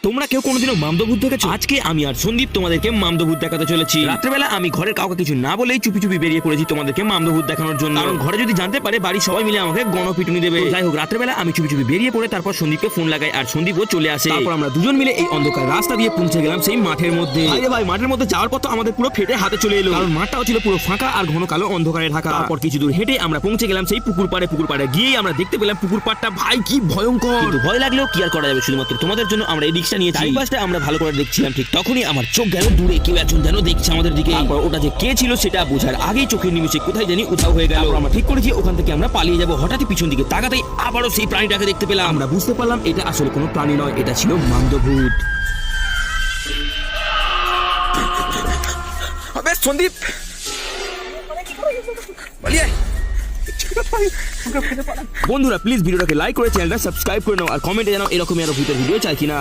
তোমরা কেউ কোনোদিনও মামদভূত দেখেছো? আজকে আমি আর সন্দীপ তোমাদেরকে মামদভূত দেখাতে চলেছি। রাত্রেবেলা আমি ঘরের কাউকে কিছু না বলেই চুপি চুপি বেরিয়ে পড়েছি তোমাদেরকে মামদভূত দেখানোর জন্য, কারণ ঘরে যদি জানতে পারে বাড়ির সবাই মিলে আমাকে গণপিটুনি দেবে। যাই হোক, রাত্রেবেলা আমি চুপি চুপি বেরিয়ে পড়ে তারপর সন্দীপকে ফোন লাগাই আর সন্দীপও চলে আসে। তারপর আমরা দুজন মিলে এই অন্ধকার রাস্তা দিয়ে পৌঁছে গেলাম সেই মাঠের মধ্যে। ভাই মাঠের মধ্যে যাওয়ার পর তো আমাদের পুরো ফেটে হাতে চলে এলো, কারণ মাঠটাও ছিল পুরো ফাঁকা আর ঘন কালো অন্ধকারে ঢাকা। তারপর কিছু দূর হেঁটে আমরা পৌঁছে গেলাম সেই পুকুর পাড়ে গিয়েই আমরা দেখতে পেলাম পুকুর পাড়টা ভাই কি ভয়ঙ্কর, কিন্তু ভয় লাগলেও কি আর করা যাবে, শুধুমাত্র তোমাদের জন্য আমরা এই রিক্সা নিয়েছি। চারিপাশটা আমরা ভালো করে দেখছিলাম, ঠিক তখনই আমার চোখ গেল দূরে কেউ একজন যেন দেখছে আমাদের দিকে। তারপর ওটা যে কে ছিল সেটা বোঝার আগেই চোখের নিমিষে কোথায় জানি উধাও হয়ে গেল। আমরা ঠিক করেছি ওখান থেকে আমরা পালিয়ে যাবো। হঠাৎই পিছন দিকে তাকাতেই আবারও সেই প্রাণীটাকে দেখতে পেলাম। আমরা বুঝতে পারলাম এটা আসলে কোনো প্রাণী নয়, এটা ছিল মামদভূত। সন্দীপ বন্ধুরা প্লিজ ভিডিওটাকে লাইক করে চ্যানেলটা সাবস্ক্রাইব করে নাও আর কমেন্টে জানাও এরকমই আরো ভূতের ভিডিও চাই কিনা।